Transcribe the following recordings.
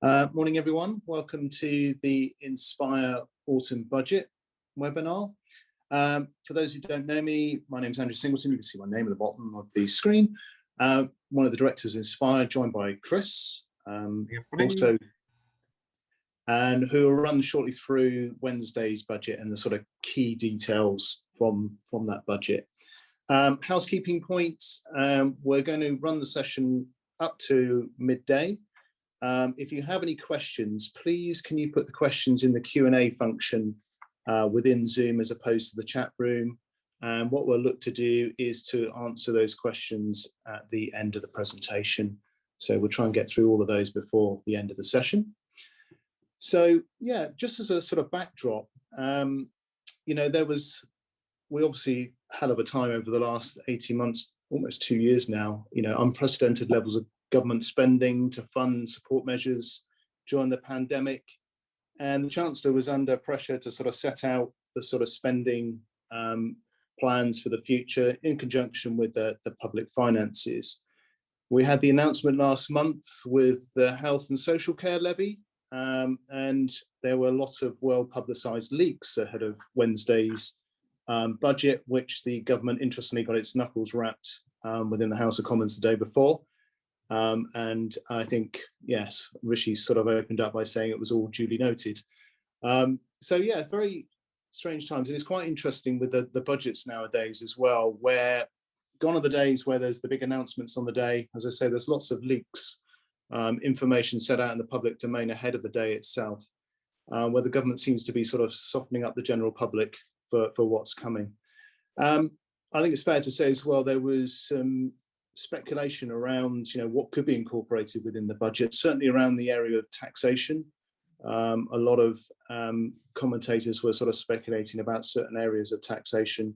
Morning, everyone. Welcome to the Inspire Autumn Budget webinar. For those who don't know me, my name is Andrew Singleton. You can see my name at the bottom of the screen. One of the directors of Inspire, joined by Chris, also, and who will run shortly through Wednesday's budget and the sort of key details from that budget. Housekeeping points, we're going to run the session up to midday. If you have any questions, please can you put the questions in the Q&A function within Zoom as opposed to the chat room. And what we'll look to do is to answer those questions at the end of the presentation. So we'll try and get through all of those before the end of the session. So yeah, just as a sort of backdrop, you know, we obviously hell of a time over the last 18 months, almost 2 years now, you know, unprecedented levels of government spending to fund support measures during the pandemic. And the Chancellor was under pressure to sort of set out the sort of spending plans for the future in conjunction with the public finances. We had the announcement last month with the health and social care levy, and there were lots of well-publicised leaks ahead of Wednesday's budget, which the government interestingly got its knuckles wrapped within the House of Commons the day before. And I think, yes, Rishi sort of opened up by saying it was all duly noted. So yeah, very strange times. And it's quite interesting with the budgets nowadays as well, where gone are the days where there's the big announcements on the day. As I say, there's lots of leaks, information set out in the public domain ahead of the day itself, where the government seems to be sort of softening up the general public for what's coming. I think it's fair to say as well, there was some speculation around, you know, what could be incorporated within the budget, certainly around the area of taxation. A lot of commentators were sort of speculating about certain areas of taxation.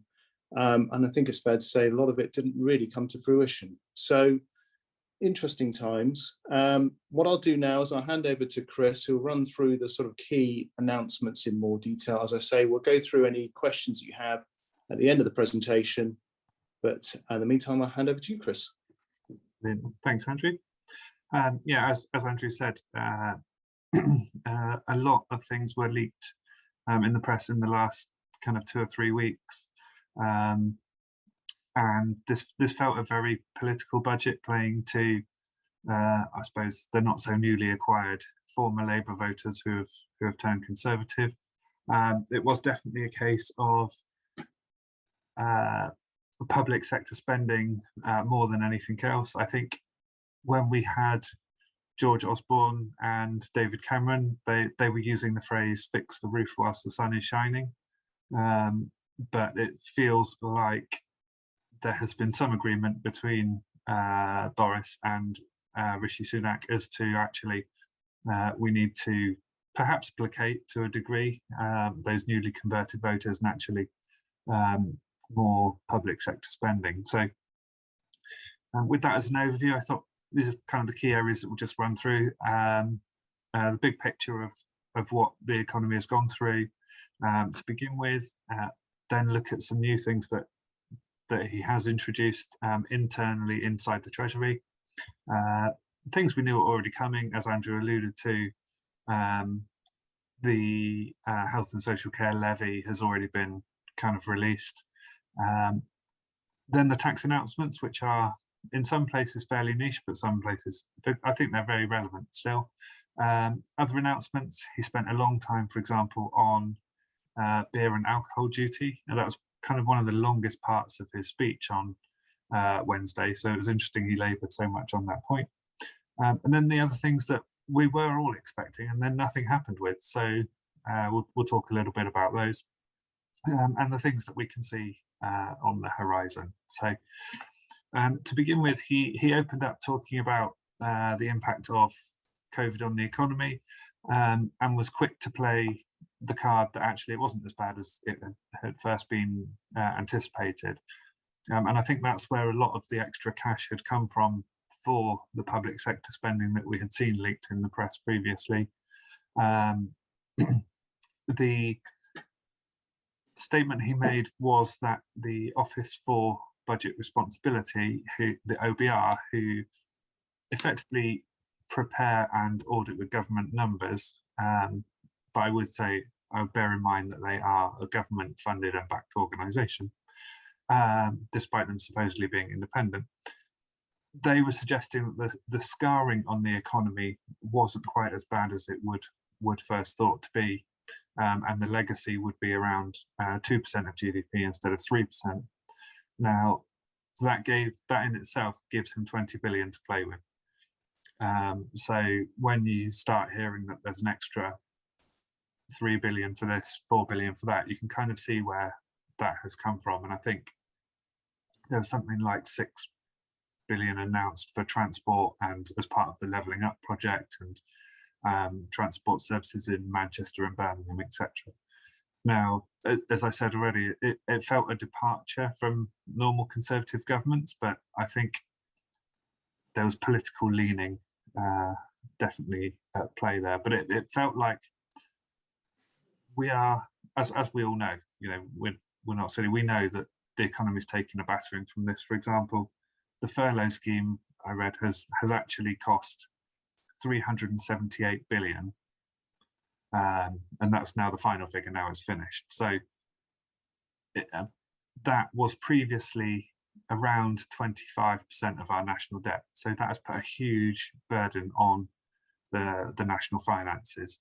And I think it's fair to say a lot of it didn't really come to fruition. So interesting times. What I'll do now is I'll hand over to Chris, who'll run through the sort of key announcements in more detail. As I say, we'll go through any questions that you have at the end of the presentation. But in the meantime, I'll hand over to you, Chris. Thanks, Andrew. Yeah, as Andrew said, a lot of things were leaked in the press in the last kind of 2 or 3 weeks. And this felt a very political budget, playing to, I suppose, the not so newly acquired former Labour voters who have turned Conservative. It was definitely a case of public sector spending more than anything else. I think when we had George Osborne and David Cameron, they were using the phrase "fix the roof whilst the sun is shining," but it feels like there has been some agreement between Boris and Rishi Sunak as to actually we need to perhaps placate to a degree those newly converted voters and actually more public sector spending. So with that as an overview, I thought these are kind of the key areas that we'll just run through. The big picture of what the economy has gone through to begin with, then look at some new things that he has introduced internally inside the Treasury. Things we knew were already coming, as Andrew alluded to. The health and social care levy has already been kind of released. Then the tax announcements, which are in some places fairly niche, but some places I think they're very relevant still. Other announcements, he spent a long time, for example, on beer and alcohol duty, and that was kind of one of the longest parts of his speech on Wednesday, so it was interesting he laboured so much on that point. And then the other things that we were all expecting and then nothing happened with, so we'll talk a little bit about those. And the things that we can see on the horizon. So to begin with, he opened up talking about the impact of COVID on the economy, and was quick to play the card that actually it wasn't as bad as it had first been anticipated. And I think that's where a lot of the extra cash had come from for the public sector spending that we had seen leaked in the press previously. The statement he made was that the Office for Budget Responsibility, the OBR, who effectively prepare and audit the government numbers, but I would say I would bear in mind that they are a government-funded and backed organisation, despite them supposedly being independent. They were suggesting that the scarring on the economy wasn't quite as bad as it would first thought to be, and the legacy would be around 2% of GDP instead of 3%. Now, so that in itself gives him 20 billion to play with. So when you start hearing that there's an extra 3 billion for this, 4 billion for that, you can kind of see where that has come from. And I think there was something like 6 billion announced for transport and as part of the Levelling Up project, and transport services in Manchester and Birmingham, etc. Now, as I said already, it felt a departure from normal Conservative governments, but I think there was political leaning definitely at play there. But it felt like we are, as we all know, we're not silly. We know that the economy is taking a battering from this. For example, the furlough scheme I read has actually cost 378 billion. And that's now the final figure, now it's finished. So that was previously around 25% of our national debt. So that has put a huge burden on the national finances.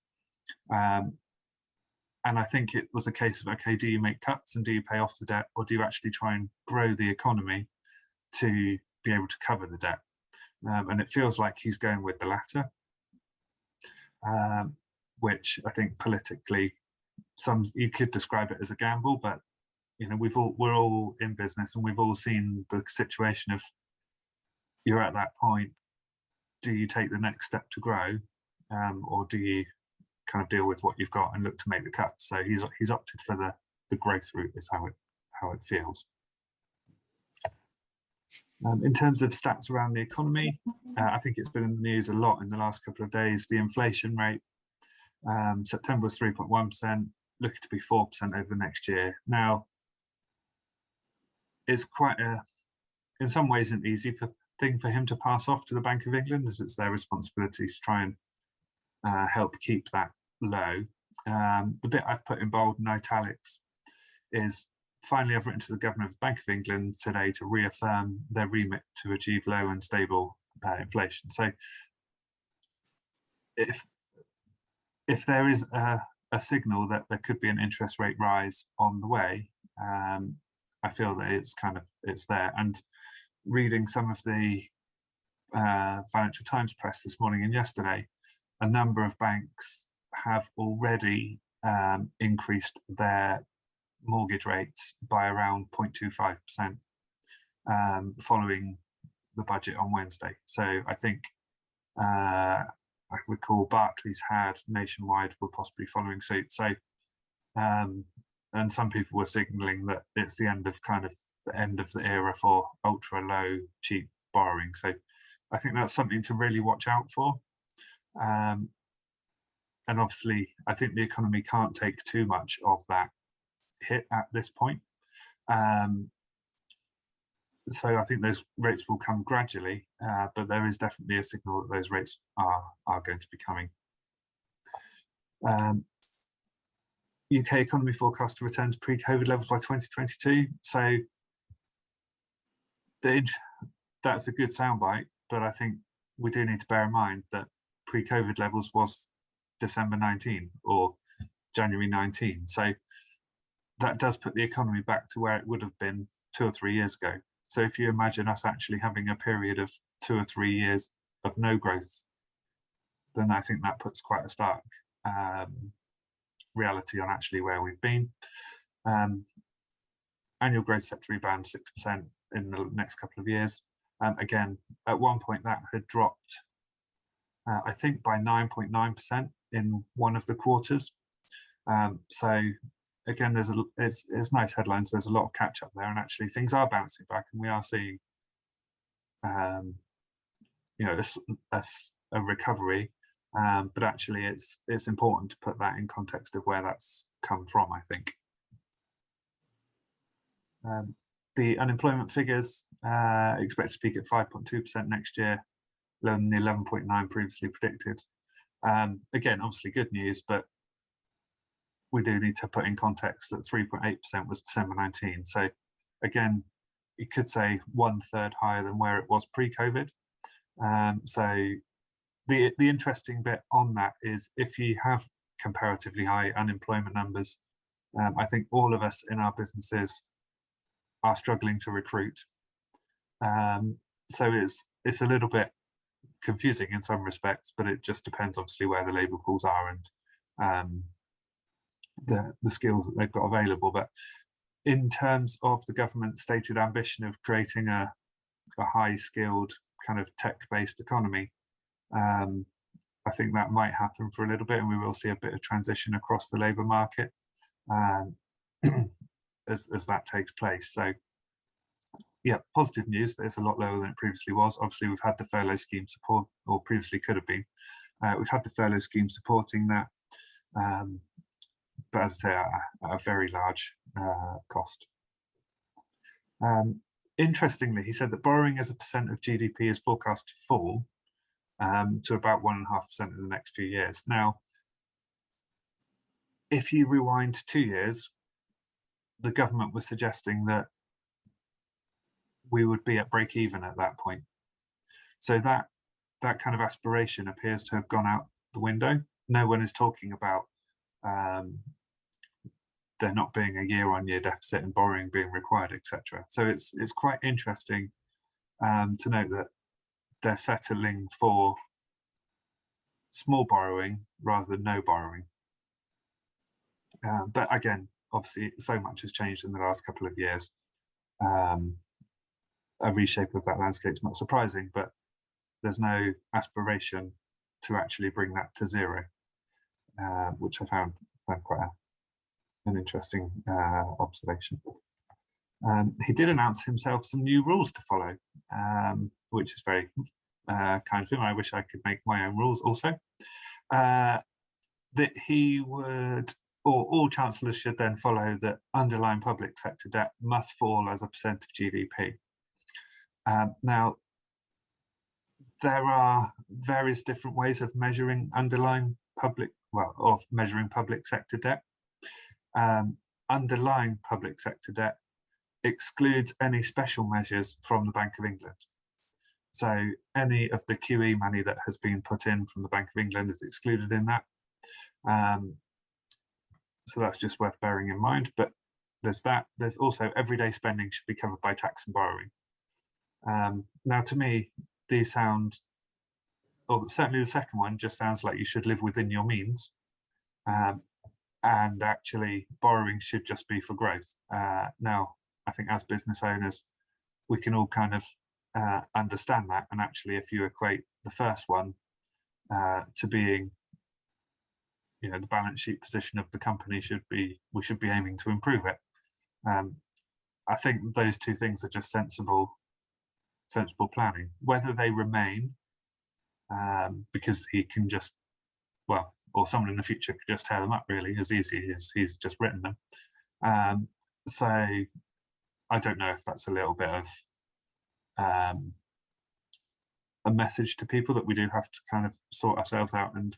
And I think it was a case of, okay, do you make cuts and do you pay off the debt, or do you actually try and grow the economy to be able to cover the debt? And it feels like he's going with the latter. Which I think politically, you could describe it as a gamble, but we're all in business and we've all seen the situation of, you're at that point, do you take the next step to grow, or do you kind of deal with what you've got and look to make the cuts? So he's opted for the growth route, is how it feels. In terms of stats around the economy, I think it's been in the news a lot in the last couple of days. The inflation rate, September was 3.1%, looking to be 4% over the next year. Now, it's quite in some ways, an easy thing for him to pass off to the Bank of England, as it's their responsibility to try and help keep that low. The bit I've put in bold and italics is, finally, I've written to the Governor of the Bank of England today to reaffirm their remit to achieve low and stable inflation. So if there is a signal that there could be an interest rate rise on the way, I feel that it's there. And reading some of the Financial Times press this morning and yesterday, a number of banks have already increased their mortgage rates by around 0.25% following the budget on Wednesday. So I think I recall Barclays had, Nationwide were possibly following suit. So and some people were signalling that it's the end of the era for ultra low cheap borrowing. So I think that's something to really watch out for. And obviously, I think the economy can't take too much of that hit at this point. So I think those rates will come gradually, but there is definitely a signal that those rates are going to be coming. UK economy forecast to return to pre-COVID levels by 2022. So that's a good soundbite, but I think we do need to bear in mind that pre-COVID levels was December 19 or January 19. So that does put the economy back to where it would have been 2 or 3 years ago. So if you imagine us actually having a period of 2 or 3 years of no growth, then I think that puts quite a stark reality on actually where we've been. Annual growth set to rebound 6% in the next couple of years. Again, at one point that had dropped, I think by 9.9% in one of the quarters. So again, it's nice headlines. There's a lot of catch up there, and actually things are bouncing back, and we are seeing, a recovery. But actually, it's important to put that in context of where that's come from, I think. The unemployment figures expect to peak at 5.2% next year, lower than the 11.9 previously predicted. Again, obviously good news, but we do need to put in context that 3.8% was December 19. So again, you could say 1/3 higher than where it was pre-COVID. So the interesting bit on that is if you have comparatively high unemployment numbers, I think all of us in our businesses are struggling to recruit. So it's a little bit confusing in some respects, but it just depends obviously where the labour pools are and the skills that they've got available. But in terms of the government's stated ambition of creating a high skilled kind of tech-based economy, I think that might happen for a little bit, and we will see a bit of transition across the labour market as that takes place. So yeah, positive news that it's a lot lower than it previously was. Obviously, we've had the furlough scheme support, or previously could have been. We've had the furlough scheme supporting that, but as I say, at a very large cost. Interestingly, he said that borrowing as a percent of GDP is forecast to fall to about 1.5% in the next few years. Now, if you rewind 2 years, the government was suggesting that we would be at break even at that point. So that kind of aspiration appears to have gone out the window. No one is talking about there not being a year-on-year deficit and borrowing being required, etc. So it's quite interesting to note that they're settling for small borrowing rather than no borrowing. But again, obviously, so much has changed in the last couple of years. A reshape of that landscape is not surprising, but there's no aspiration to actually bring that to zero, which I found quite an interesting observation. He did announce himself some new rules to follow, which is very kind of him. I wish I could make my own rules also. That he would, or all chancellors should then follow that underlying public sector debt must fall as a percent of GDP. Now, there are various different ways of measuring underlying public, of measuring public sector debt. Underlying public sector debt excludes any special measures from the Bank of England. So any of the QE money that has been put in from the Bank of England is excluded in that. So that's just worth bearing in mind. But there's that. There's also everyday spending should be covered by tax and borrowing. Now, to me, these sound, or certainly the second one, just sounds like you should live within your means. And actually, borrowing should just be for growth. Now, I think as business owners, we can all kind of understand that. And actually, if you equate the first one to being, the balance sheet position of the company we should be aiming to improve it. I think those two things are just sensible planning. Whether they remain, because he can just, or someone in the future could just tear them up really as easy as he's just written them. So I don't know if that's a little bit of a message to people that we do have to kind of sort ourselves out and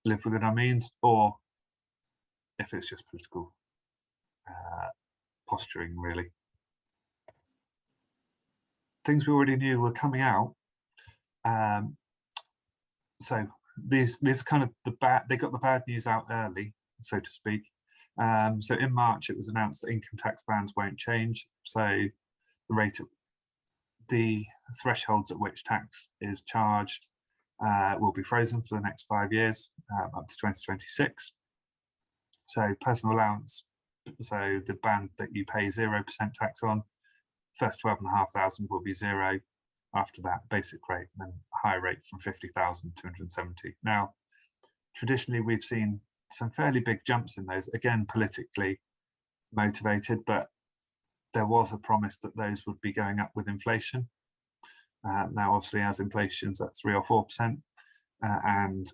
live within our means, or if it's just political posturing really. Things we already knew were coming out. So these kind of they got the bad news out early, so to speak. So in March, it was announced that income tax bands won't change. So the thresholds at which tax is charged will be frozen for the next 5 years, up to 2026. So personal allowance, so the band that you pay 0% tax on, first 12,500 will be zero. After that, basic rate, and then a higher rate from 50,000 to 270. Now, traditionally, we've seen some fairly big jumps in those, again, politically motivated, but there was a promise that those would be going up with inflation. Now, obviously, as inflation's at 3 or 4%, and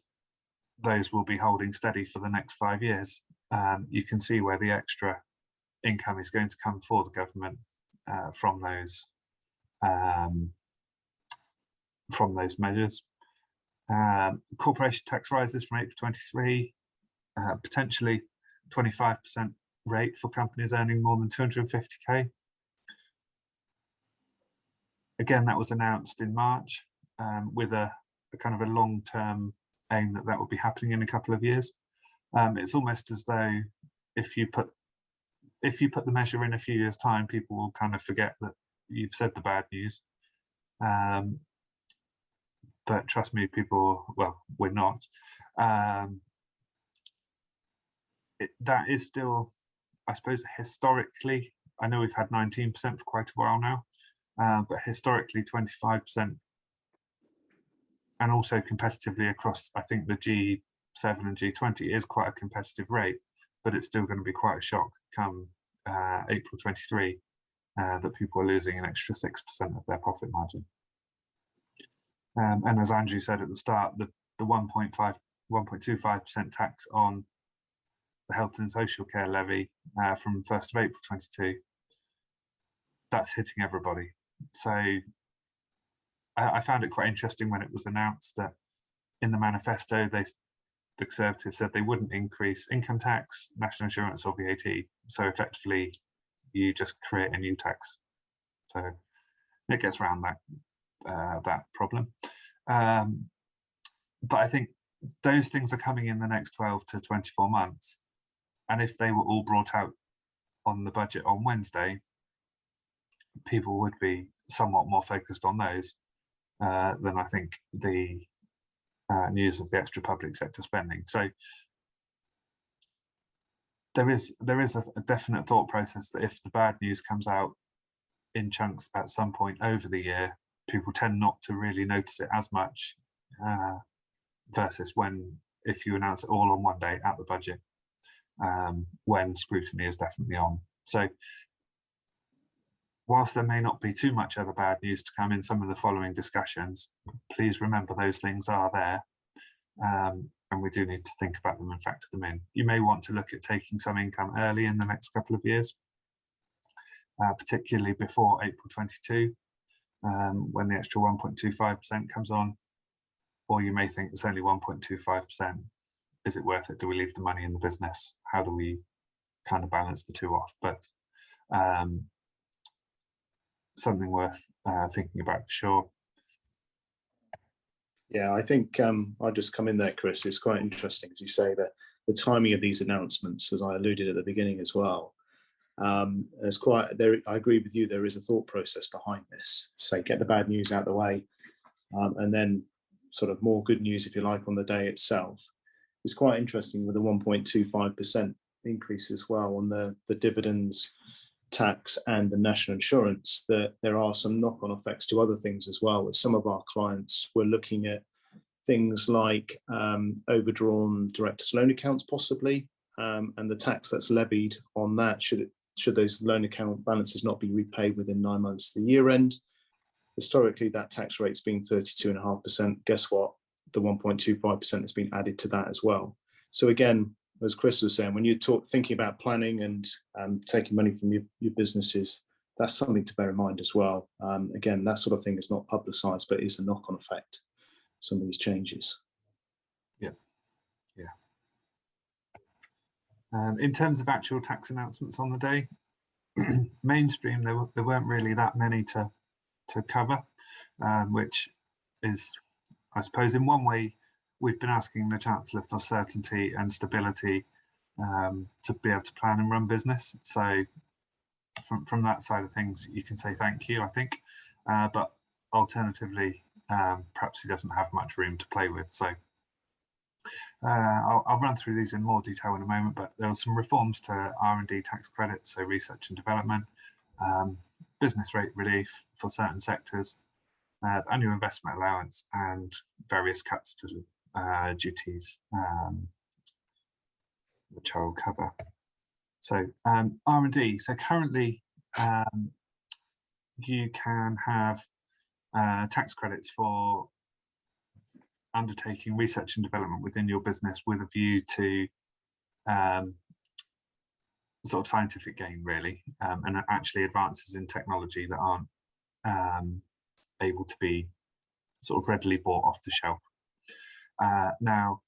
those will be holding steady for the next 5 years, you can see where the extra income is going to come for the government from those from those measures. Corporation tax rises from April 23, potentially 25% rate for companies earning more than 250k. Again, that was announced in March with a kind of a long-term aim that will be happening in a couple of years. It's almost as though if you put the measure in a few years' time, people will kind of forget that you've said the bad news. But trust me, we're not. That is still, I suppose, historically, I know we've had 19% for quite a while now, but historically 25%, and also competitively across, I think the G7 and G20 is quite a competitive rate, but it's still going to be quite a shock come April 23 that people are losing an extra 6% of their profit margin. And as Andrew said at the start, the 1.25% tax on the health and social care levy from 1st of April 22, that's hitting everybody. So I found it quite interesting when it was announced that in the manifesto, the Conservatives said they wouldn't increase income tax, national insurance or VAT. So effectively, you just create a new tax. So it gets around that problem. But I think those things are coming in the next 12 to 24 months. And if they were all brought out on the budget on Wednesday, people would be somewhat more focused on those than I think the news of the extra public sector spending. So there is a definite thought process that if the bad news comes out in chunks at some point over the year, people tend not to really notice it as much versus if you announce it all on one day at the budget, when scrutiny is definitely on. So whilst there may not be too much other bad news to come in some of the following discussions, please remember those things are there, and we do need to think about them and factor them in. You may want to look at taking some income early in the next couple of years, particularly before April 22, when the extra 1.25% comes on, or you may think it's only 1.25%. Is it worth it? Do we leave the money in the business? How do we kind of balance the two off? But something worth thinking about for sure. Yeah, I think I'll just come in there, Chris. It's quite interesting, as you say, that the timing of these announcements, as I alluded at the beginning as well. There's quite there. I agree with you. There is a thought process behind this. Say, get the bad news out of the way, and then sort of more good news, if you like, on the day itself. It's quite interesting with the 1.25% increase as well on the dividends tax and the national insurance, that there are some knock-on effects to other things as well. With some of our clients, we're looking at things like overdrawn directors' loan accounts possibly, and the tax that's levied on that should those loan account balances not be repaid within 9 months of the year end. Historically, that tax rate's been 32.5%. Guess what? The 1.25% has been added to that as well. So again, as Chris was saying, when you thinking about planning and taking money from your businesses, that's something to bear in mind as well. Again, that sort of thing is not publicised, but is a knock-on effect, some of these changes. Yeah. In terms of actual tax announcements on the day, mainstream, there weren't really that many to cover, which is, I suppose, in one way, we've been asking the Chancellor for certainty and stability to be able to plan and run business. So from that side of things, you can say thank you, I think. But alternatively, perhaps he doesn't have much room to play with. So I'll run through these in more detail in a moment, but there were some reforms to R&D tax credits, so research and development, business rate relief for certain sectors, annual investment allowance, and various cuts to duties, which I will cover. So R&D. So currently, you can have tax credits for undertaking research and development within your business with a view to sort of scientific gain, really, and actually advances in technology that aren't able to be sort of readily bought off the shelf. Now,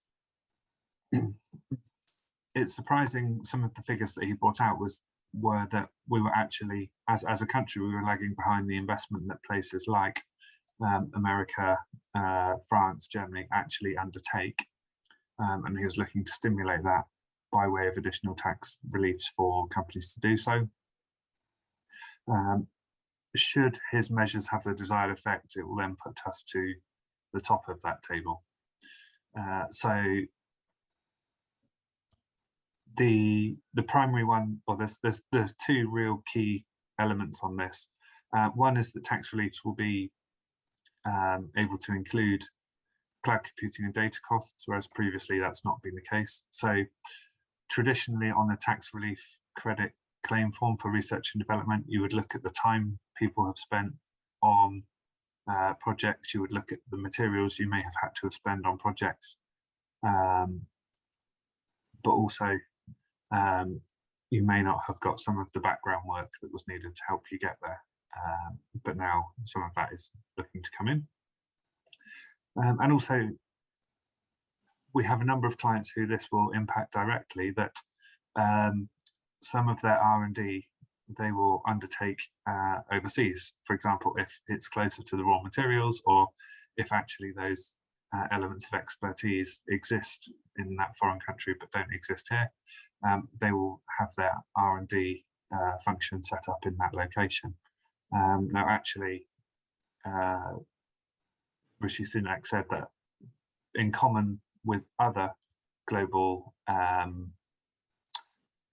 it's surprising some of the figures that he brought out were that we were actually, as a country, we were lagging behind the investment that places like America, France, Germany actually undertake. And he was looking to stimulate that by way of additional tax reliefs for companies to do so. Should his measures have the desired effect, it will then put us to the top of that table. So the primary one, or there's two real key elements on this. One is that tax reliefs will be able to include cloud computing and data costs, whereas previously that's not been the case. So traditionally on a tax relief credit claim form for research and development, you would look at the time people have spent on projects, you would look at the materials you may have had to have spent on projects, but also you may not have got some of the background work that was needed to help you get there. But now some of that is looking to come in. And also, we have a number of clients who this will impact directly, that some of their R&D they will undertake overseas. For example, if it's closer to the raw materials, or if actually those elements of expertise exist in that foreign country but don't exist here, they will have their R&D function set up in that location. Now, actually, Rishi Sunak said that in common with other global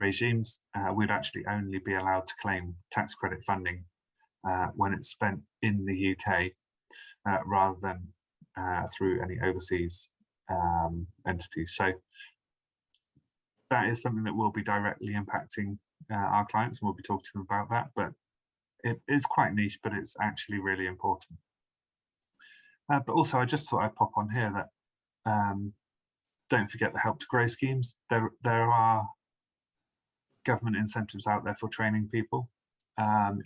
regimes, we'd actually only be allowed to claim tax credit funding when it's spent in the UK rather than through any overseas entities. So that is something that will be directly impacting our clients, and we'll be talking to them about that. But it is quite niche, but it's actually really important. But also, I just thought I'd pop on here that don't forget the Help to Grow schemes. There are government incentives out there for training people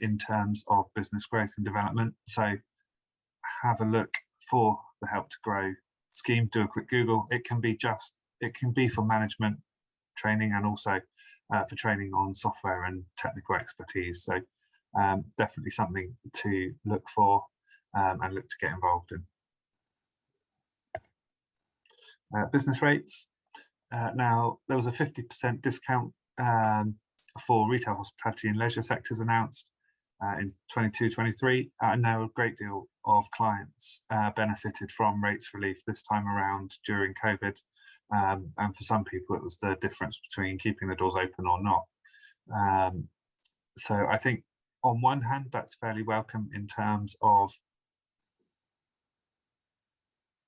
in terms of business growth and development. So have a look for the Help to Grow scheme. Do a quick Google. It can be for management training, and also for training on software and technical expertise. So definitely something to look for and look to get involved in. Business rates. Now, there was a 50% discount for retail, hospitality and leisure sectors announced in 22-23. And now a great deal of clients benefited from rates relief this time around during COVID. And for some people, it was the difference between keeping the doors open or not. So I think on one hand, that's fairly welcome in terms of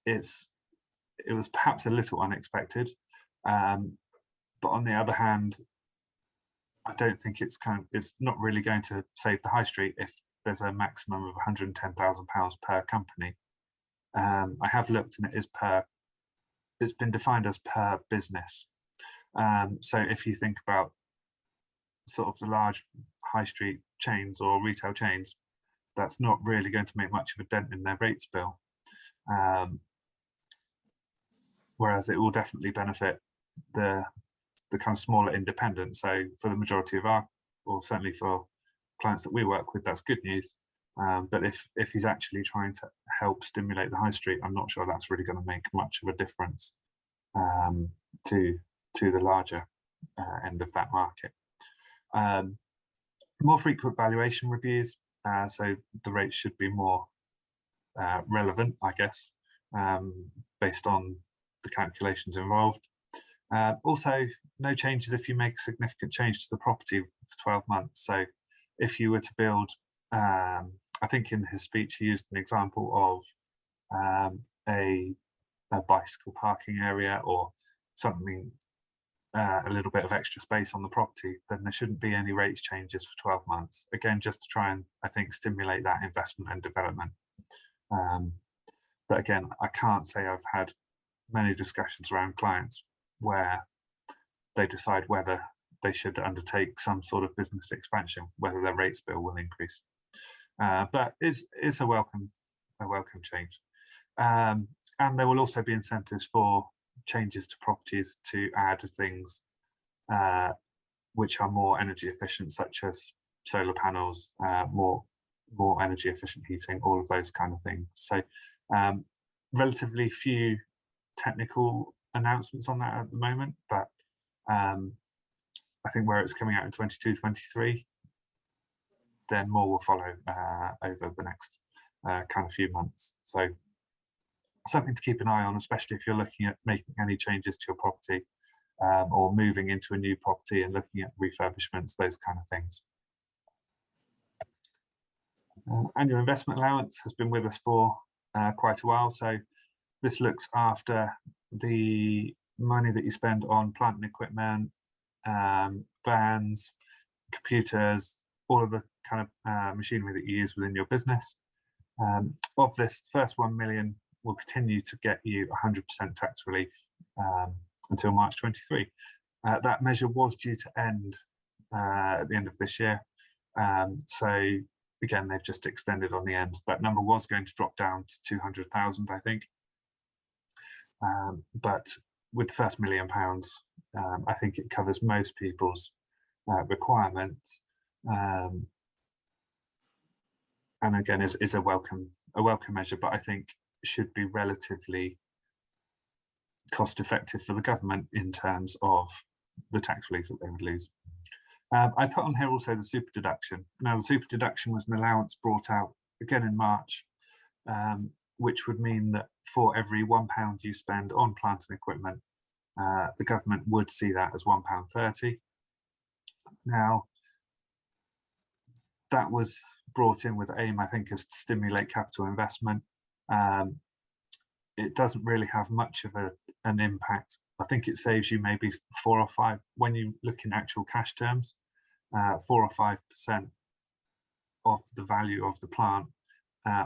it was perhaps a little unexpected, but on the other hand, I don't think it's not really going to save the high street if there's a maximum of £110,000 per company. I have looked, and it's been defined as per business. So if you think about sort of the large high street chains or retail chains, that's not really going to make much of a dent in their rates bill. Whereas it will definitely benefit the kind of smaller independents. So for the majority of or certainly for clients that we work with, that's good news. But if he's actually trying to help stimulate the high street, I'm not sure that's really going to make much of a difference to the larger end of that market. More frequent valuation reviews, so the rates should be more relevant, I guess, based on the calculations involved. Also, no changes if you make a significant change to the property for 12 months. So if you were to build, I think in his speech he used an example of a bicycle parking area or something, a little bit of extra space on the property, then there shouldn't be any rates changes for 12 months. Again, just to try and, I think, stimulate that investment and development. But again, I can't say I've had many discussions around clients where they decide whether they should undertake some sort of business expansion, whether their rates bill will increase. But it's a welcome change. And there will also be incentives for changes to properties to add things which are more energy efficient, such as solar panels, more energy efficient heating, all of those kind of things. So relatively few technical announcements on that at the moment, but I think where it's coming out in 22, 23, then more will follow over the next kind of few months. So something to keep an eye on, especially if you're looking at making any changes to your property or moving into a new property and looking at refurbishments, those kind of things. Annual investment allowance has been with us for quite a while. So this looks after the money that you spend on plant and equipment, vans, computers, all of the kind of machinery that you use within your business. Of this, first 1 million will continue to get you 100% tax relief until March 23. That measure was due to end at the end of this year. So again, they've just extended on the end. That number was going to drop down to 200,000, I think. But with the first £1 million, I think it covers most people's requirements. And again, is a welcome measure, but I think should be relatively cost effective for the government in terms of the tax relief that they would lose. I put on here also the super deduction. Now, the super deduction was an allowance brought out again in March, which would mean that for every £1 you spend on plant and equipment, the government would see that as £1.30. Now, that was brought in with aim, I think, is to stimulate capital investment. It doesn't really have much of an impact. I think it saves you maybe 4 or 5, when you look in actual cash terms, 4 or 5% of the value of the plant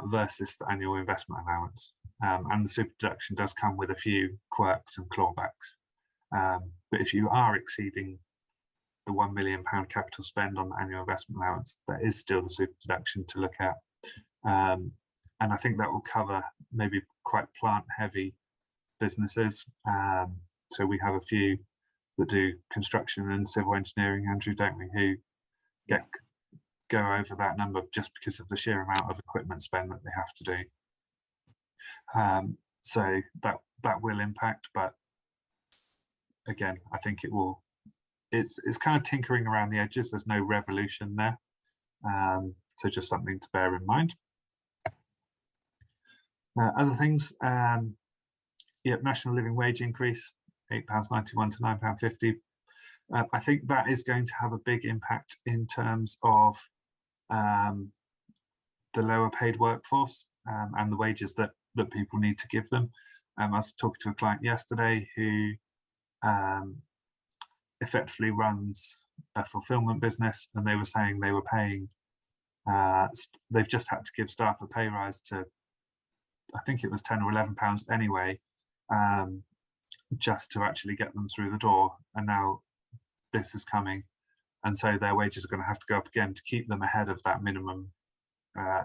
versus the annual investment allowance. And the super deduction does come with a few quirks and clawbacks. But if you are exceeding the £1 million capital spend on the annual investment allowance, there is still the super deduction to look at. And I think that will cover maybe quite plant heavy businesses. So we have a few that do construction and civil engineering, Andrew, don't we, who go over that number just because of the sheer amount of equipment spend that they have to do. So that will impact, but again, I think it will. It's kind of tinkering around the edges. There's no revolution there, so just something to bear in mind. Other things, national living wage increase, £8.91 to £9.50. I think that is going to have a big impact in terms of the lower paid workforce and the wages that people need to give them. I was talking to a client yesterday who effectively runs a fulfillment business, and they were saying they were paying, they've just had to give staff a pay rise to, I think it was £10 or £11 anyway, just to actually get them through the door. And now this is coming, and so their wages are going to have to go up again to keep them ahead of that minimum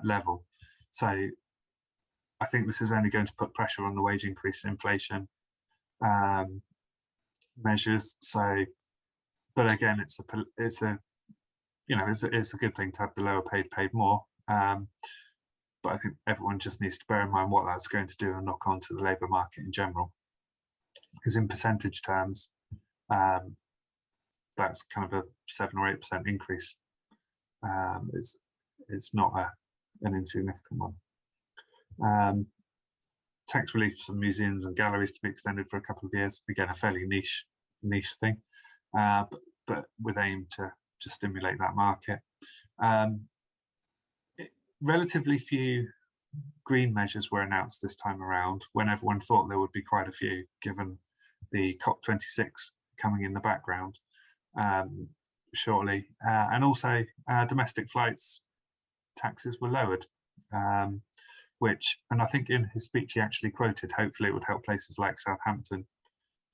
level. So I think this is only going to put pressure on the wage increase inflation measures. So, but again, it's a good thing to have the lower paid more. But I think everyone just needs to bear in mind what that's going to do and knock on to the labour market in general. Because in percentage terms, that's kind of a 7 or 8% increase. It's not an insignificant one. Tax relief for museums and galleries to be extended for a couple of years. Again, a fairly niche thing, but with aim to stimulate that market. Relatively few green measures were announced this time around, when everyone thought there would be quite a few, given the COP26 coming in the background shortly. And also domestic flights taxes were lowered, which, and I think in his speech he actually quoted, hopefully it would help places like Southampton,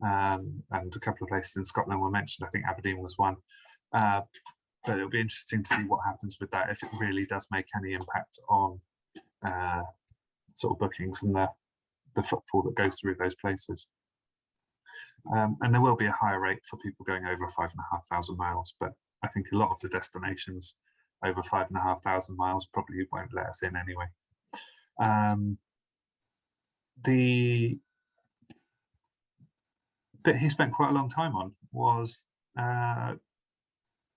and a couple of places in Scotland were mentioned. I think Aberdeen was one. But it'll be interesting to see what happens with that, if it really does make any impact on sort of bookings and the the footfall that goes through those places. And there will be a higher rate for people going over 5,500 miles, but I think a lot of the destinations over 5,500 miles probably won't let us in anyway. The bit he spent quite a long time on was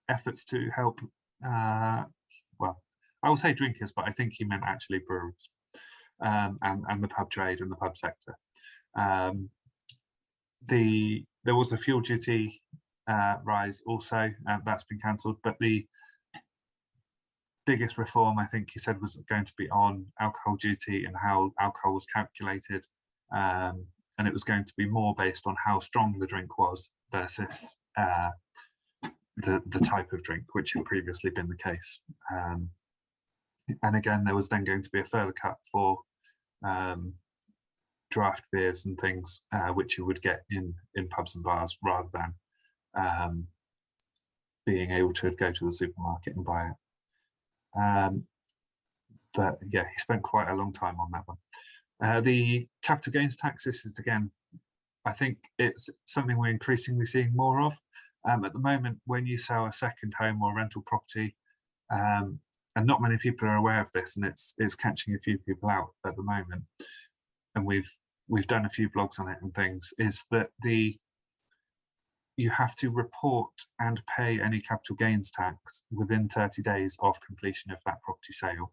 efforts to help, well, I will say drinkers, but I think he meant actually brewers, and the pub trade and the pub sector. There was a fuel duty rise also, that's been cancelled, but the biggest reform I think he said was going to be on alcohol duty and how alcohol was calculated, and it was going to be more based on how strong the drink was versus the type of drink, which had previously been the case. And again, there was then going to be a further cut for draft beers and things, which you would get in pubs and bars rather than being able to go to the supermarket and buy it. But yeah, he spent quite a long time on that one. The capital gains tax, this is again, I think it's something we're increasingly seeing more of. At the moment, when you sell a second home or rental property, and not many people are aware of this, and it's catching a few people out at the moment, and we've done a few blogs on it and things, is that you have to report and pay any capital gains tax within 30 days of completion of that property sale.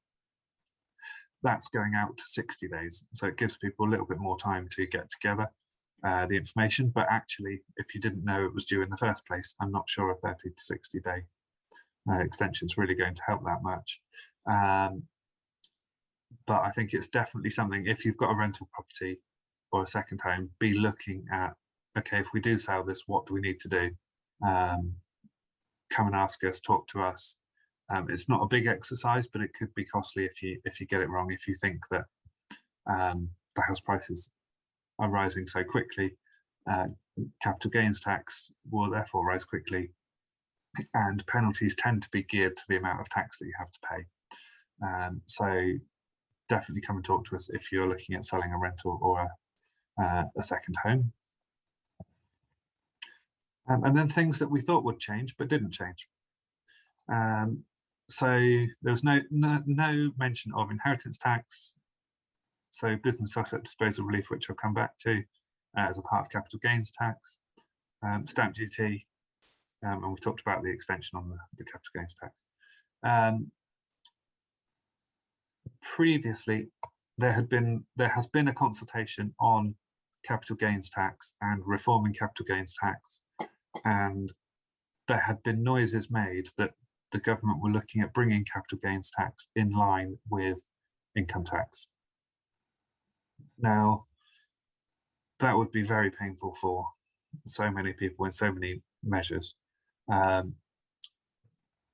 That's going out to 60 days. So it gives people a little bit more time to get together the information. But actually, if you didn't know it was due in the first place, I'm not sure a 30 to 60 day extension is really going to help that much. But I think it's definitely something, if you've got a rental property or a second home, be looking at, okay, if we do sell this, what do we need to do? Come and ask us, talk to us. It's not a big exercise, but it could be costly if you get it wrong. If you think that the house prices are rising so quickly, capital gains tax will therefore rise quickly, and penalties tend to be geared to the amount of tax that you have to pay. So definitely come and talk to us if you're looking at selling a rental or a second home. And then things that we thought would change but didn't change. So there was no mention of inheritance tax, so business asset disposal relief, which I'll come back to as a part of capital gains tax, stamp duty, and we've talked about the extension on the capital gains tax. Previously, there has been a consultation on capital gains tax and reforming capital gains tax, and there had been noises made that the government were looking at bringing capital gains tax in line with income tax. Now, that would be very painful for so many people in so many measures.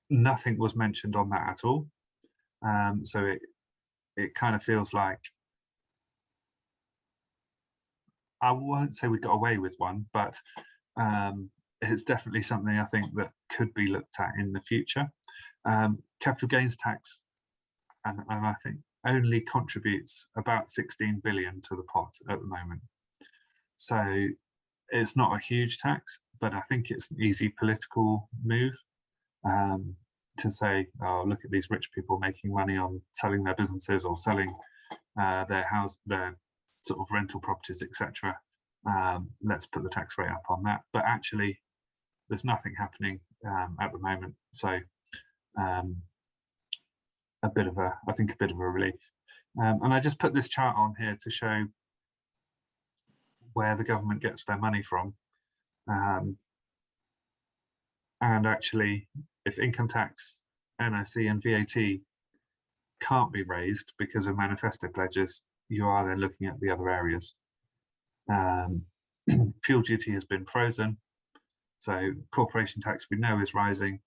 Nothing was mentioned on that at all. So it kind of feels like, I won't say we got away with one, but it's definitely something I think that could be looked at in the future. Capital gains tax, and I think only contributes about 16 billion to the pot at the moment. So it's not a huge tax, but I think it's an easy political move to say, oh, look at these rich people making money on selling their businesses or selling their sort of rental properties, etc. Let's put the tax rate up on that. But actually, there's nothing happening at the moment. So I think a bit of a relief. And I just put this chart on here to show where the government gets their money from. And actually, if income tax, NSE and VAT can't be raised because of manifesto pledges, you are then looking at the other areas. Fuel duty has been frozen. So corporation tax we know is rising.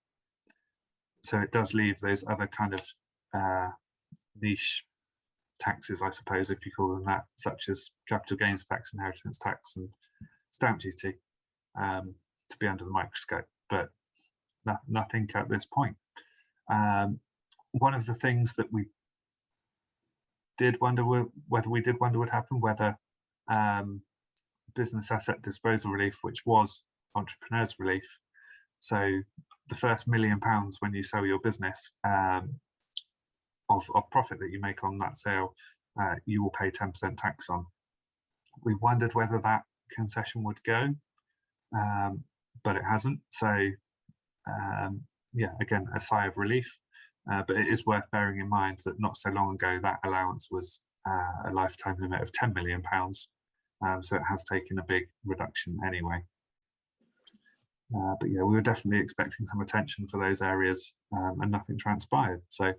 So it does leave those other kind of niche taxes, I suppose, if you call them that, such as capital gains tax, inheritance tax, and stamp duty, to be under the microscope, but nothing at this point. One of the things that we did wonder would happen, whether business asset disposal relief, which was entrepreneurs relief. So the first £1 million when you sell your business of profit that you make on that sale, you will pay 10% tax on. We wondered whether that concession would go, but it hasn't. So yeah, again, a sigh of relief. But it is worth bearing in mind that not so long ago that allowance was a lifetime limit of £10 million. So it has taken a big reduction anyway. But yeah, we were definitely expecting some attention for those areas, and nothing transpired. So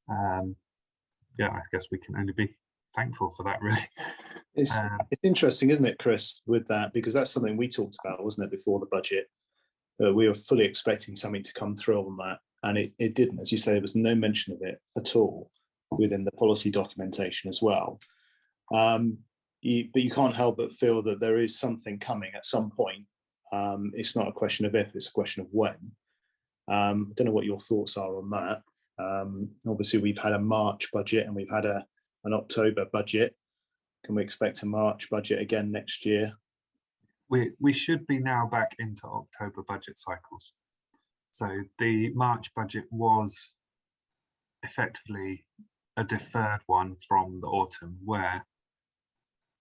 yeah, I guess we can only be thankful for that, really. It's interesting, isn't it, Chris, with that, because that's something we talked about, wasn't it, before the budget? We were fully expecting something to come through on that, and it didn't. As you say, there was no mention of it at all within the policy documentation as well. But you can't help but feel that there is something coming at some point. It's not a question of if, it's a question of when. I don't know what your thoughts are on that. Obviously, we've had a March budget and we've had an October budget. Can we expect a March budget again next year? We should be now back into October budget cycles. So the March budget was effectively a deferred one from the autumn, where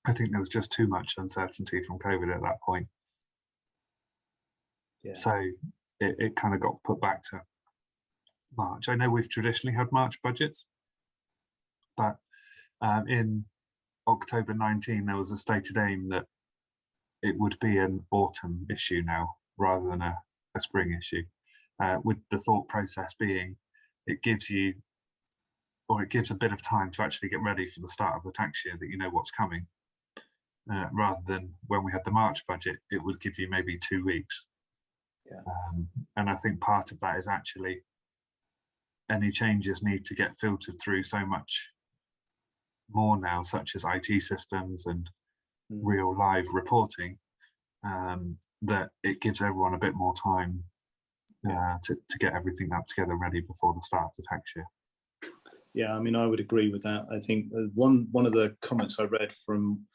I think there was just too much uncertainty from COVID at that point. Yeah. So it kind of got put back to March. I know we've traditionally had March budgets, but in October 19, there was a stated aim that it would be an autumn issue now rather than a spring issue, with the thought process being it gives you, or it gives a bit of time to actually get ready for the start of the tax year, that you know what's coming, rather than when we had the March budget, it would give you maybe 2 weeks. Yeah. And I think part of that is actually any changes need to get filtered through so much more now, such as IT systems and real live reporting, that it gives everyone a bit more time to get everything up together ready before the start of the tax year. Yeah, I mean, I would agree with that. I think one of the comments I read from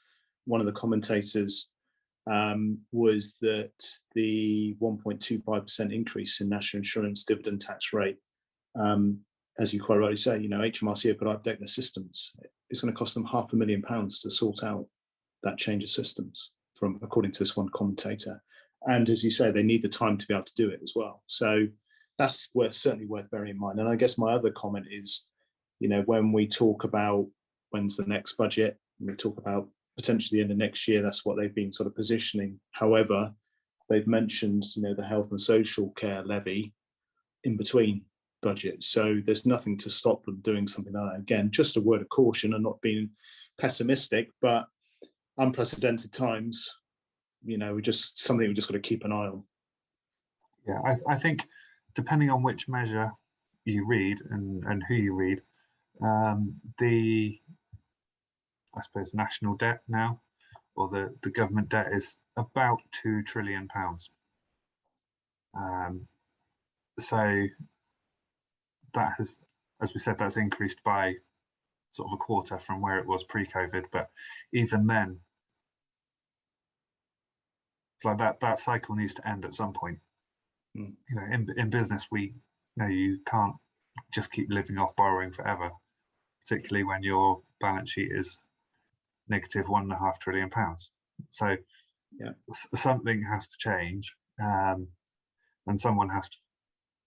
one of the commentators was that the 1.25% increase in national insurance dividend tax rate, as you quite rightly say, you know, HMRC have got to update their systems. It's going to cost them £500,000 to sort out that change of systems, from according to this one commentator. And as you say, they need the time to be able to do it as well. So that's certainly worth bearing in mind. And I guess my other comment is, you know, when we talk about when's the next budget, when we talk about potentially the end of next year, that's what they've been sort of positioning. However, they've mentioned, you know, the health and social care levy in between budgets. So there's nothing to stop them doing something like that. Again, just a word of caution and not being pessimistic, but unprecedented times, you know, something we just got to keep an eye on. Yeah, I think depending on which measure you read and who you read, the, I suppose, national debt now, or the government debt, is about £2 trillion. So that has, as we said, that's increased by sort of a quarter from where it was pre-COVID. But even then, like that cycle needs to end at some point. You know, in business, we know you can't just keep living off borrowing forever, particularly when your balance sheet is negative £1.5 trillion. So yeah, something has to change, and someone has to,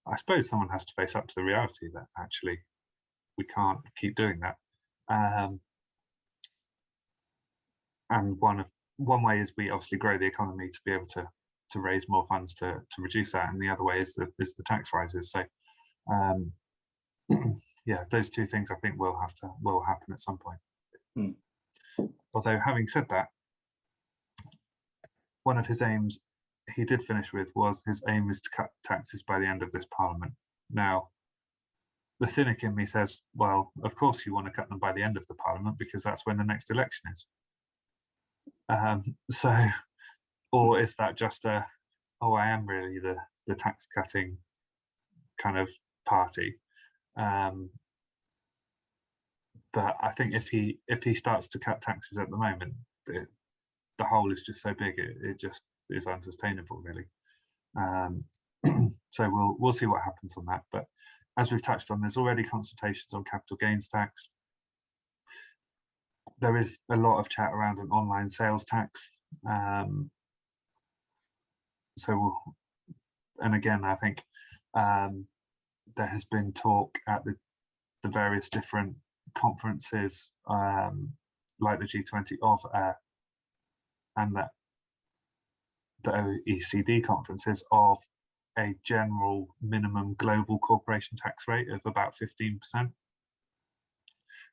I suppose, someone has to face up to the reality that actually we can't keep doing that. And one way is we obviously grow the economy to be able to raise more funds to reduce that, and the other way is the tax rises. So yeah, those two things I think will happen at some point. Although, having said that, one of his aims he did finish with was his aim is to cut taxes by the end of this Parliament. Now, the cynic in me says, well, of course you want to cut them by the end of the Parliament, because that's when the next election is. So, or is that just I am really the tax cutting kind of party? But I think if he starts to cut taxes at the moment, the hole is just so big, it just is unsustainable, really. So we'll see what happens on that. But as we've touched on, there's already consultations on capital gains tax. There is a lot of chat around an online sales tax. And again, I think there has been talk at the various different conferences, like the G20 and the OECD conferences, of a general minimum global corporation tax rate of about 15%,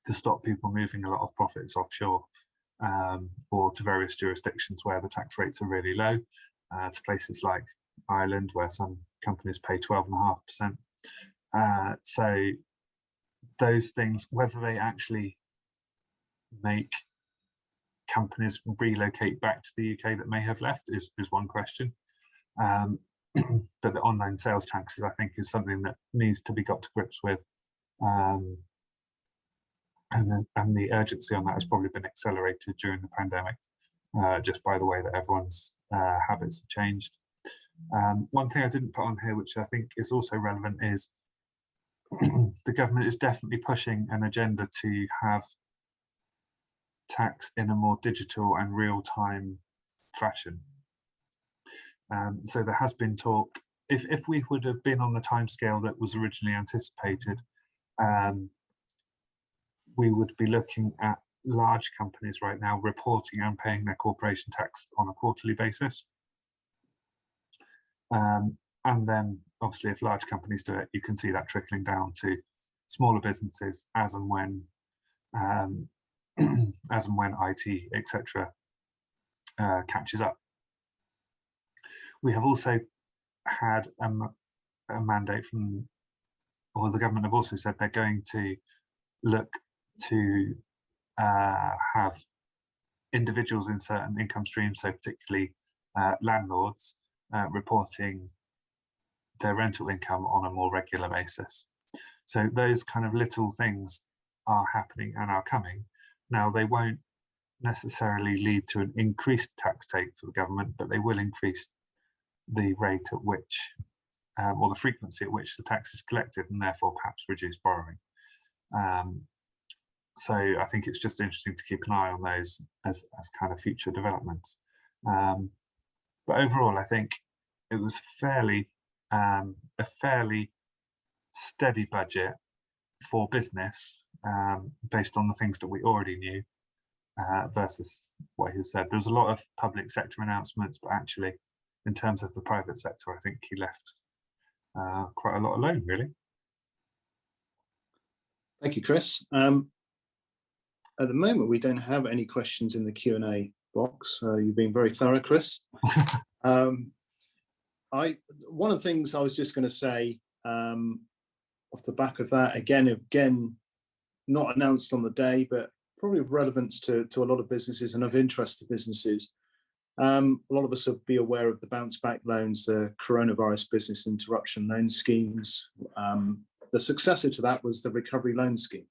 to stop people moving a lot of profits offshore, or to various jurisdictions where the tax rates are really low, to places like Ireland, where some companies pay 12.5%. So those things, whether they actually make companies relocate back to the UK that may have left, is one question. But the online sales taxes, I think, is something that needs to be got to grips with. And the urgency on that has probably been accelerated during the pandemic, just by the way that everyone's habits have changed. One thing I didn't put on here, which I think is also relevant, is the government is definitely pushing an agenda to have tax in a more digital and real-time fashion. So there has been talk, if we would have been on the timescale that was originally anticipated, we would be looking at large companies right now reporting and paying their corporation tax on a quarterly basis. And then obviously if large companies do it, you can see that trickling down to smaller businesses as and when IT, etc., catches up. We have also had a mandate from, or the government have also said they're going to look to have individuals in certain income streams, so particularly landlords, reporting their rental income on a more regular basis. So those kind of little things are happening and are coming. Now, they won't necessarily lead to an increased tax take for the government, but they will increase the rate at which, or the frequency at which the tax is collected, and therefore perhaps reduce borrowing. So I think it's just interesting to keep an eye on those as kind of future developments. But overall, I think it was a fairly steady budget for business, based on the things that we already knew, versus what he said. There was a lot of public sector announcements, but actually, in terms of the private sector, I think he left quite a lot alone, really. Thank you, Chris. At the moment, we don't have any questions in the Q&A box. So you've been very thorough, Chris. One of the things I was just going to say, off the back of that, again, not announced on the day, but probably of relevance to a lot of businesses and of interest to businesses. A lot of us will be aware of the bounce back loans, the coronavirus business interruption loan schemes. The successor to that was the recovery loan scheme.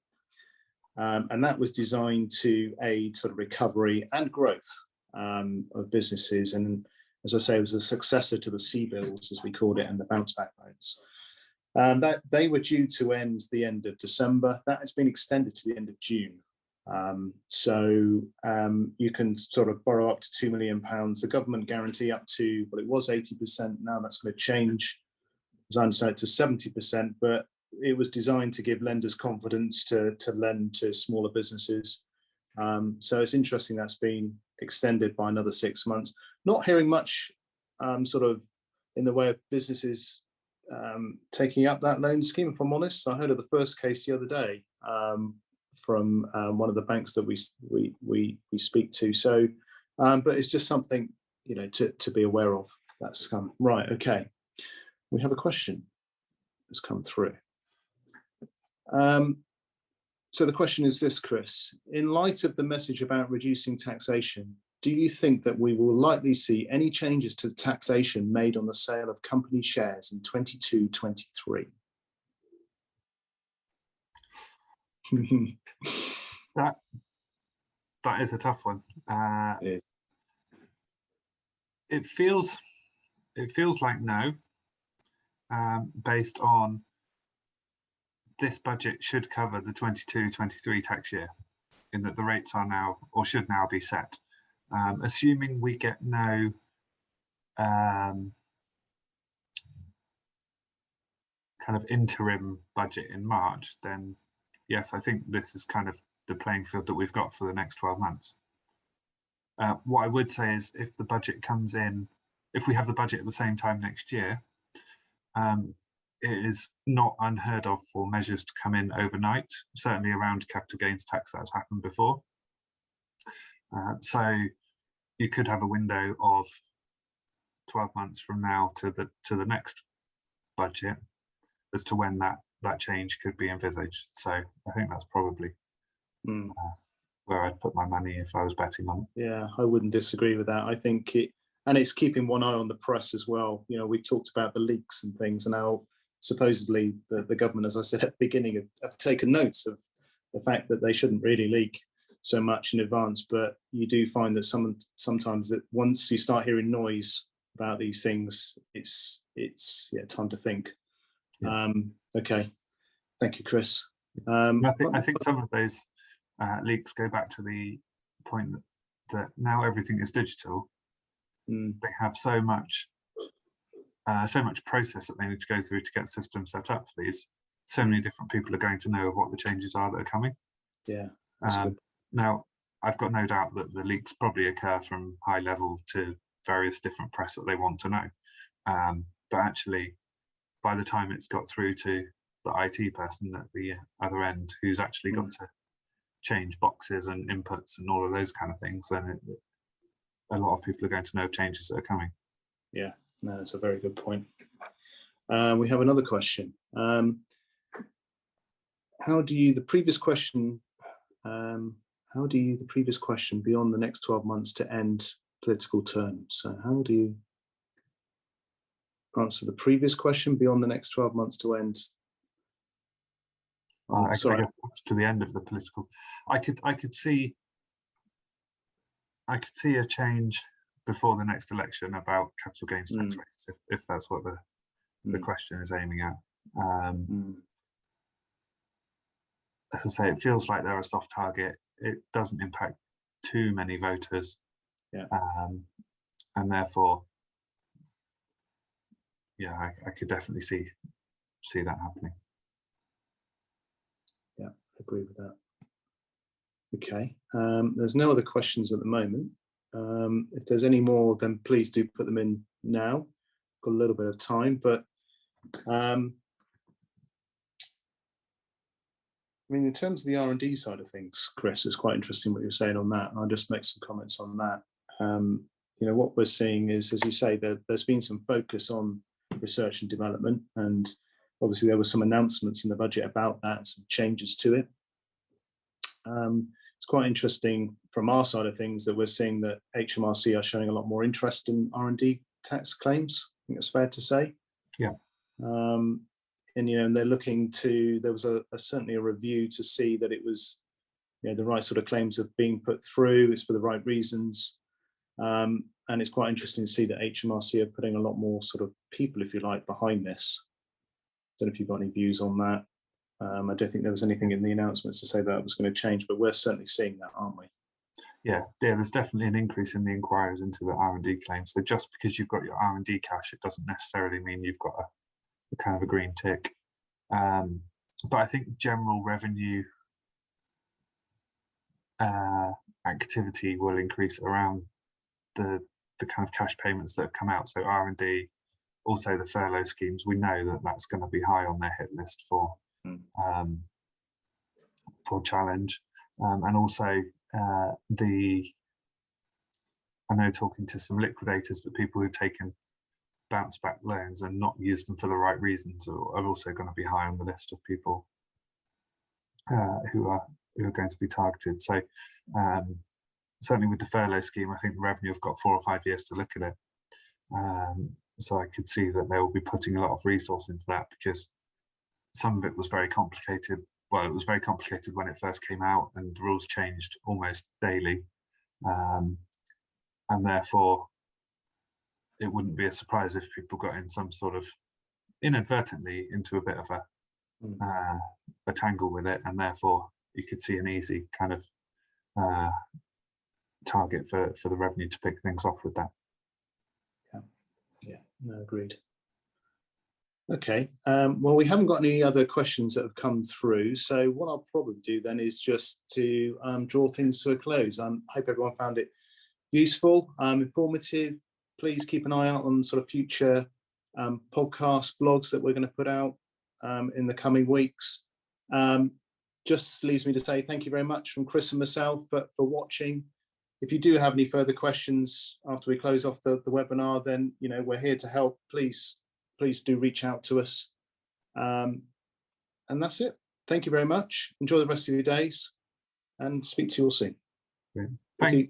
And that was designed to aid sort of recovery and growth of businesses. And as I say, it was a successor to the CBILS, as we called it, and the bounce back loans. That they were due to end the end of December. That has been extended to the end of June. So you can sort of borrow up to £2 million. The government guarantee up to, well, it was 80%. Now that's going to change, as I understand it, to 70%. But it was designed to give lenders confidence to lend to smaller businesses. So it's interesting that's been extended by another 6 months. Not hearing much sort of in the way of businesses taking up that loan scheme, if I'm honest. I heard of the first case the other day from one of the banks that we speak to. So, but it's just something, you know, to be aware of. That's come right. Okay, we have a question that's come through. So the question is this, Chris: in light of the message about reducing taxation, do you think that we will likely see any changes to taxation made on the sale of company shares in 22-23? that is a tough one. It is. It feels like no, based on this budget should cover the 22-23 tax year, in that the rates are now, or should now be set. Assuming we get no kind of interim budget in March, then yes, I think this is kind of the playing field that we've got for the next 12 months. What I would say is if the budget comes in, if we have the budget at the same time next year, it is not unheard of for measures to come in overnight, certainly around capital gains tax. That's happened before. So you could have a window of 12 months from now to the next budget as to when that change could be envisaged. So I think that's probably where I'd put my money if I was betting on it. Yeah, I wouldn't disagree with that. I think it's keeping one eye on the press as well. You know, we talked about the leaks and things, and how supposedly the government, as I said at the beginning, have taken notes of the fact that they shouldn't really leak so much in advance. But you do find that sometimes that once you start hearing noise about these things, it's time to think. Yeah. Okay, thank you, Chris. I think some of those leaks go back to the point that now everything is digital. They have so much process that they need to go through to get systems set up for these. So many different people are going to know of what the changes are that are coming. Yeah. Now, I've got no doubt that the leaks probably occur from high level to various different press that they want to know. But actually, by the time it's got through to the IT person at the other end, who's actually got to change boxes and inputs and all of those kind of things, then a lot of people are going to know changes that are coming. Yeah, no, that's a very good point. We have another question. How do you the previous question beyond the next 12 months to end political term? So how do you answer the previous question beyond the next 12 months to end? I guess to the end of the political. I could see a change before the next election about capital gains tax rates, if that's what the question is aiming at. As I say, it feels like they're a soft target. It doesn't impact too many voters, and therefore, yeah, I could definitely see that happening. Yeah, I agree with that. Okay, there's no other questions at the moment. If there's any more, then please do put them in now. Got a little bit of time, but I mean, in terms of the R&D side of things, Chris, it's quite interesting what you're saying on that. And I'll just make some comments on that. You know, what we're seeing is, as you say, there's been some focus on research and development, and obviously there were some announcements in the budget about that, some changes to it. It's quite interesting from our side of things that we're seeing that HMRC are showing a lot more interest in R&D tax claims. I think it's fair to say. Yeah. And you know, and they're looking to. There was certainly a review to see that it was, you know, the right sort of claims are being put through. It's for the right reasons, and it's quite interesting to see that HMRC are putting a lot more sort of people, if you like, behind this. Don't know if you've got any views on that. I don't think there was anything in the announcements to say that it was going to change, but we're certainly seeing that, aren't we? Yeah, there's definitely an increase in the inquiries into the R&D claims. So just because you've got your R&D cash, it doesn't necessarily mean you've got a kind of a green tick. But I think general revenue activity will increase around the kind of cash payments that have come out. So R&D, also the furlough schemes, we know that that's going to be high on their hit list for challenge, and also I know talking to some liquidators that people who've taken bounce back loans and not used them for the right reasons are also going to be high on the list of people who are going to be targeted. So certainly with the furlough scheme, I think the revenue have got 4 or 5 years to look at it. So I could see that they will be putting a lot of resource into that, because some of it was very complicated well, it was very complicated when it first came out, and the rules changed almost daily, and therefore it wouldn't be a surprise if people got in some sort of inadvertently into a bit of a tangle with it, and therefore you could see an easy kind of target for the revenue to pick things off with that. Yeah, no, agreed. Okay, well, we haven't got any other questions that have come through, so what I'll probably do then is just to draw things to a close. I hope everyone found it useful, informative. Please keep an eye out on sort of future podcast blogs that we're going to put out in the coming weeks. Just leaves me to say thank you very much from Chris and myself for watching. If you do have any further questions after we close off the webinar, then we're here to help. Please do reach out to us. And that's it. Thank you very much. Enjoy the rest of your days and speak to you all soon. Thanks. Thank you.